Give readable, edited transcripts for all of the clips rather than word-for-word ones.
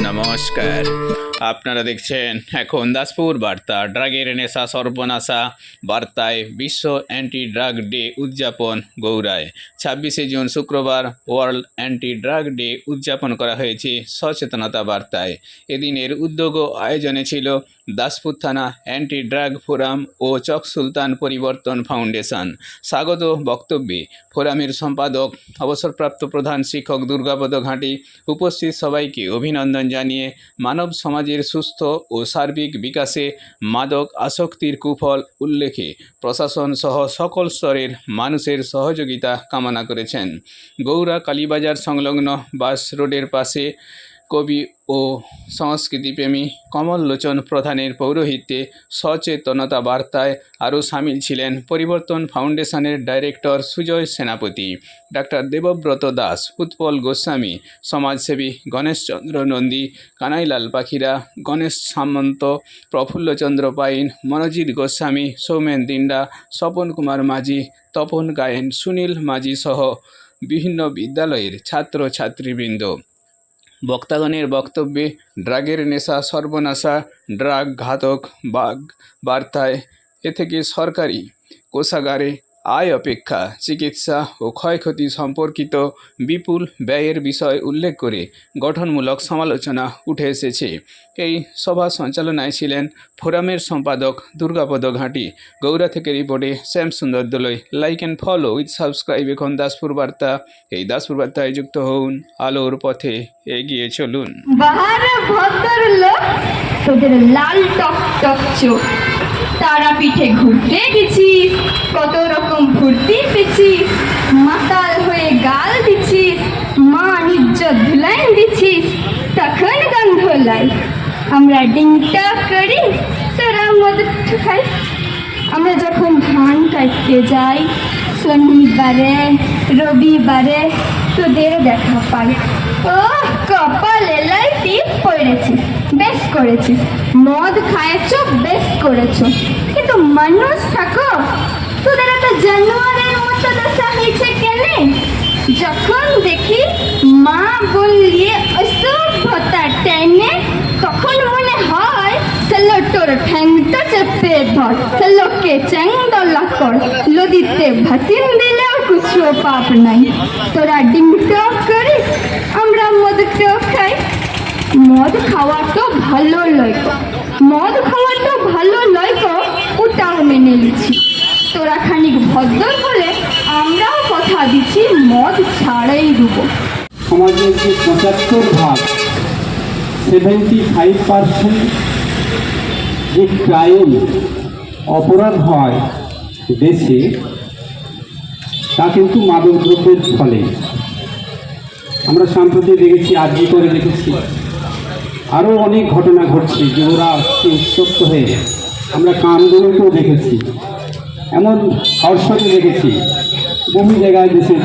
নমস্কার, আপনারা দেখছেন এখন দাসপুর বার্তা। ড্রাগের নেশা সর্বনাশা বার্তায় বিশ্ব অ্যান্টি ড্রাগ ডে উদযাপন গৌড়ায়। 26শে জুন শুক্রবার ওয়ার্ল্ড অ্যান্টি ড্রাগ ডে উদযাপন করা হয়েছে সচেতনতা বার্তায়। এদিনের উদ্যোগ ও আয়োজনে ছিল দাসপুর থানা অ্যান্টি ড্রাগ ফোরাম ও চক সুলতান পরিবর্তন ফাউন্ডেশন। স্বাগত বক্তব্যে ফোরামের সম্পাদক অবসরপ্রাপ্ত প্রধান শিক্ষক দুর্গাপদ ঘাঁটি উপস্থিত সবাইকে অভিনন্দন জানিয়ে মানব সমাজের সুস্থ ও সার্বিক বিকাশে মাদক আসক্তির কুফল উল্লেখে প্রশাসন সহ সকল স্তরের মানুষের সহযোগিতা কামনা করেছেন। গৌড়া কালীবাজার সংলগ্ন বাস রোডের পাশে কবি ও সংস্কৃতিপ্রেমী কমল লোচন প্রধানের পৌরোহিত্যে সচেতনতা বার্তায় আরও সামিল ছিলেন পরিবর্তন ফাউন্ডেশনের ডাইরেক্টর সুজয় সেনাপতি, ডাক্তার দেবব্রত দাস, উৎপল গোস্বামী, সমাজসেবী গণেশচন্দ্র নন্দী, কানাইলাল পাখিরা, গণেশ সামন্ত, প্রফুল্লচন্দ্র পাইন, মনোজিৎ গোস্বামী, সৌমেন দিন্ডা, স্বপন কুমার মাঝি, তপন গায়েন, সুনীল মাঝি সহ বিভিন্ন বিদ্যালয়ের ছাত্রছাত্রীবৃন্দ। বক্তাগণের বক্তব্যে ড্রাগের নেশা সর্বনাশা, ড্রাগ ঘাতক বার্তায় এ থেকে সরকারি কোষাগারে আয় অপেক্ষা চিকিৎসা ও ক্ষয়ক্ষতি সম্পর্কিত বিপুল ব্যয়ের বিষয় উল্লেখ করে গঠনমূলক সমালোচনা উঠে এসেছে। এই সভা সঞ্চালনায় ছিলেন ফোরামের সম্পাদক দুর্গাপদ ঘাঁটি। গৌড়া থেকে রিপোর্টে Shyamsundar Dolui. Like and follow with subscribe এখন দাসপুর বার্তা। এই দাসপুর বার্তায় যুক্ত হন, আলোর পথে এগিয়ে চলুন। বাহারে ভদ্রলোক, তোদের লাল টক টক চোখ, তারা পিঠে ঘুরতে গেছিস, কত রকম ফুর্তি পেয়েছিস, মাতাল হয়ে গাল দিছিস, মান ইজ্জত ধুলাইন দিছিস, তখন গন্ধ লাই। আমরা ডিংটা করি, তোরা মদ খাই। আমরা যখন ধান কাটতে যাই শনিবারে রবিবারে তোদের দেখা পাই। ও কপালে লাই টিপ পড়েছিস, বেশ করেছিস, মদ খাইছ, বেশ করেছ, কিন্তু মানুষ থাকো, তোদের একটা জানোয়ারের মতো দশা হয়েছে কেনে? যখন দেখি মা বললিয়ে অসভ্যতা টেনে, তখন মনে হয় চলো তোর ঠ্যাংটা চেপে ধর, চলোকে চ্যাংদলা কর, নদীতে ভাসিন দিলেও কিছু পাপ নাই। তোরা ডিম টক করিস, আমরা মদ টক খাই। মদ খাওয়া তো ভালো লয়, মদ খাওয়া তো ভালো লয়, ওটাও মেনে নিচ্ছি। তোরা খানিক ভদ্র হলে আমরাও কথা দিচ্ছি মদ ছাড়াই দেবো। সমাজের যে ৭৫%, 75% যে ক্রাইম অপরাধ হয় দেশে, তা কিন্তু মাদক দ্রব্যের ফলে। আমরা সাম্প্রতি দেখেছি, আরজি করে দেখেছি, আরও অনেক ঘটনা ঘটছে যে ওরা উত্তপ্ত হয়ে। আমরা কামদুনিতেও দেখেছি, এমন হর্ষকে দেখেছি, বহু জায়গায় দেশে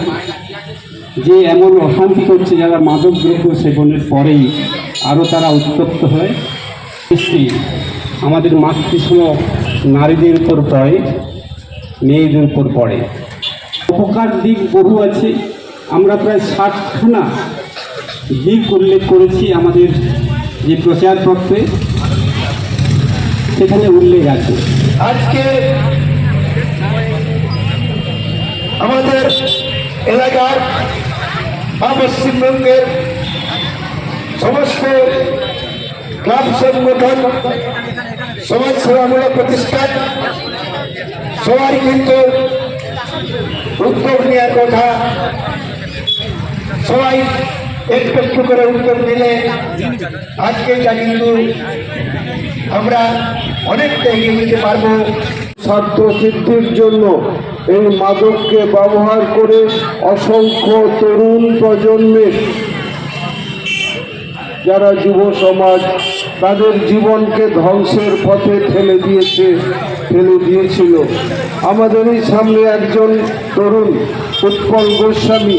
যে এমন অশান্তি করছে যারা মাদক দ্রব্য সেবনের পরেই আরও তারা উত্তপ্ত হয়। বেশি আমাদের মাতৃস্নেহ নারীদের উপর পড়ে, মেয়েদের উপর পড়ে। উপকার দিক বহু আছে, আমরা প্রায় 60খানা দিক উল্লেখ করেছি আমাদের যে প্রচারপত্রে, সেখানে উল্লেখ আছে। আজকে আমাদের এলাকার বা পশ্চিমবঙ্গের সমস্ত ক্লাব সংগঠন, সমাজসেবামূলক প্রতিষ্ঠান সবাই কিন্তু উদ্যোগ নেওয়ার কথা। সবাই একটু একটু করে উদ্যোগ নিলে আজকে যা কিন্তু আমরা অনেকটা এগিয়ে নিতে পারবো। স্বার্থ সিদ্ধির জন্য এই মাদককে ব্যবহার করে অসংখ্য তরুণ প্রজন্মের যারা যুব সমাজ, তাদের জীবনকে ধ্বংসের পথে ঠেলে দিয়েছিল। আমাদেরই সামনে একজন তরুণ উৎপল গোস্বামী,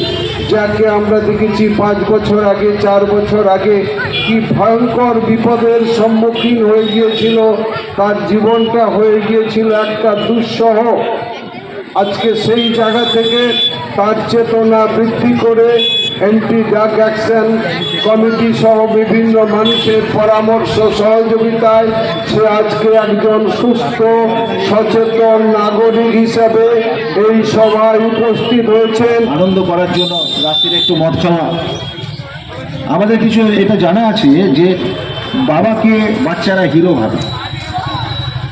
যাকে আমরা দেখেছি 5 বছর আগে, 4 বছর আগে কি ভয়ঙ্কর বিপদের সম্মুখীন হয়ে গিয়েছিল, তার জীবনটা হয়ে গিয়েছিল একটা দুঃসহ। আজকে সেই জায়গা থেকে তার চেতনা বৃদ্ধি করে অ্যান্টি ড্রাগ অ্যাকশন কমিটি সহ বিভিন্ন মানুষের পরামর্শ সহযোগিতায় সে আজকে একজন সুস্থ সচেতন নাগরিক হিসাবে এই সভায় উপস্থিত হয়েছেন। আনন্দ করার জন্য রাত্রিরে একটু মদ খাওয়া। আমাদের কিছু এটা জানা আছে যে বাবাকে বাচ্চারা হিরো ভাবে,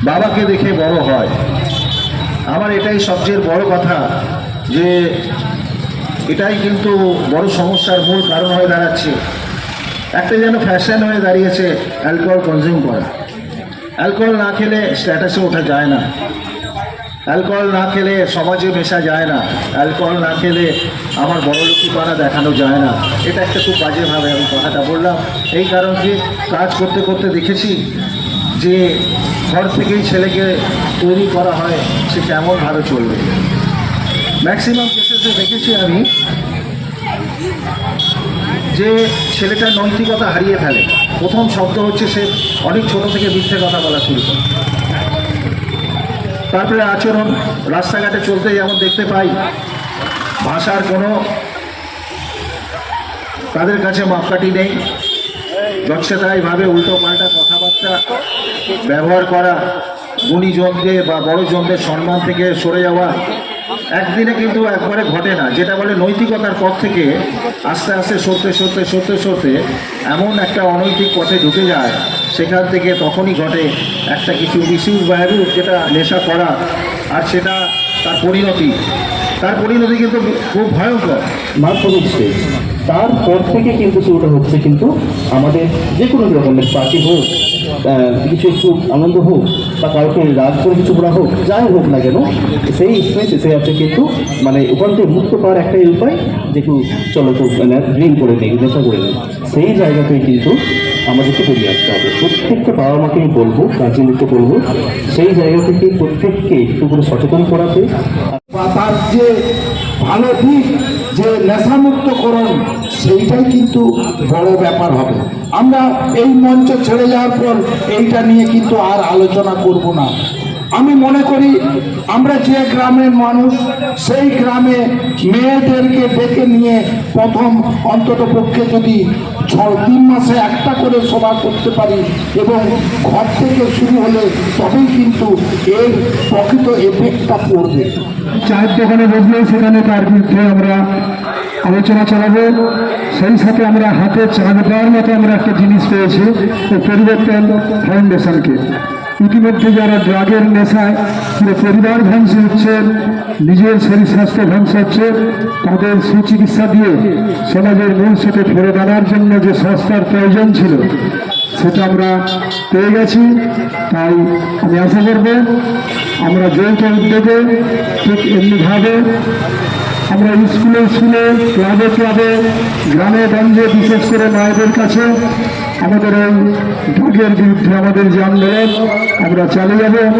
বাবাকে দেখে বড় হয়। আমার এটাই সবচেয়ে বড় কথা, যে এটাই কিন্তু বড় সমস্যার মূল কারণ হয়ে দাঁড়াচ্ছে। একটা যেন ফ্যাশন হয়ে দাঁড়িয়েছে অ্যালকোহল কনজিউম করা। অ্যালকোহল না খেলে স্ট্যাটাসে ওঠা যায় না, অ্যালকোহল না খেলে সমাজে মেশা যায় না, অ্যালকোহল না খেলে আমার বড়লোকিপানা দেখানো যায় না। এটা একটা খুব বাজেভাবে আমি কথাটা বললাম, এই কারণ যে কাজ করতে করতে দেখেছি যে ঘর থেকেই ছেলেকে তৈরি করা হয় সে কেমনভাবে চলবে। ম্যাক্সিমাম কেসেসে দেখেছি আমি যে ছেলেটা নৈতিকতা হারিয়ে ফেলে। প্রথম শব্দ হচ্ছে সে অনেক ছোট থেকে মিথ্যে কথা বলা শুরু করে। তারপরে আচরণ, রাস্তাঘাটে চলতে যেমন দেখতে পাই, ভাষার কোনো তাদের কাছে মাপকাঠি নেই, যৎসেতাইভাবে উল্টো পাল্টা কথাবার্তা ব্যবহার করা, গুণীজনদের বা বড়জনদের সম্মান থেকে সরে যাওয়া একদিনে কিন্তু একবারে ঘটে না। যেটা বলে নৈতিকতার পথ থেকে আস্তে আস্তে সরতে এমন একটা অনৈতিক পথে ঢুকে যায়, সেখান থেকে তখনই ঘটে একটা কিছু মিসইউজ বা অ্যাবিউজ, যেটা নেশা করা। আর সেটা তার পরিণতি কিন্তু খুব ভয়ঙ্কর। মাধ্যমিক শেষ, তারপর থেকে কিন্তু শুরুটা হচ্ছে কিন্তু আমাদের যে কোনো রকমের পার্টি হোক, কিছু একটু আনন্দ হোক বা কাউকে রাগ করে কিছু করা হোক, যাই হোক না কেন, সেই স্পেস এসে আছে কিন্তু মানে ওখান থেকে মুক্ত পাওয়ার একটাই উপায় যে একটু চলো তো মানে ড্রিঙ্ক করে নিই, নেশা করে নিই। সেই জায়গাতেই কিন্তু আমাদেরকে বেরিয়ে আসতে হবে। প্রত্যেকটা বাবা মাকে আমি বলবো, গার্জেনদেরকে বলবো, সেই জায়গা থেকে প্রত্যেককে একটু করে সচেতন করাতে। বা তার যে ভালো দিক, যে নেশামুক্তকরণ, সেইটাই কিন্তু বড় ব্যাপার হবে। আমরা এই মঞ্চ ছেড়ে যাওয়ার পর এইটা নিয়ে কিন্তু আর আলোচনা করব না। আমি মনে করি আমরা যে গ্রামের মানুষ, সেই গ্রামে মেয়েদেরকে ডেকে নিয়ে প্রথম অন্তত পক্ষে যদি 3 মাসে একটা করে সভা করতে পারি এবং ঘর থেকে শুরু হলে তবেই কিন্তু এর প্রকৃত এফেক্টটা পড়বে। চায়ের দোকানে বসলেও সেখানে তার বিরুদ্ধে আমরা আলোচনা চালাবো। সেই সাথে আমরা হাতে চাঁদ দেওয়ার মতো আমরা একটা জিনিস পেয়েছি, পরিবর্তন ফাউন্ডেশনকে। ইতিমধ্যে যারা ড্রাগের নেশায় পুরো পরিবার ধ্বংস হচ্ছে, নিজের শরীর স্বাস্থ্য ধ্বংস হচ্ছে, তাদের সুচিকিৎসা দিয়ে সমাজের মূল স্রোতে ফিরে দাঁড়ার জন্য যে সংস্থার প্রয়োজন ছিল সেটা আমরা পেয়ে গেছি। তাই আমি আশা করব আমরা যৌথ উদ্যোগে ঠিক এমনিভাবে আমরা স্কুলে ক্লাবে গ্রামে গঞ্জে, বিশেষ করে মায়েদের কাছে আমাদের এই ড্রাগের বিরুদ্ধে আমাদের যে আন্দোলন আমরা চালিয়ে যাব।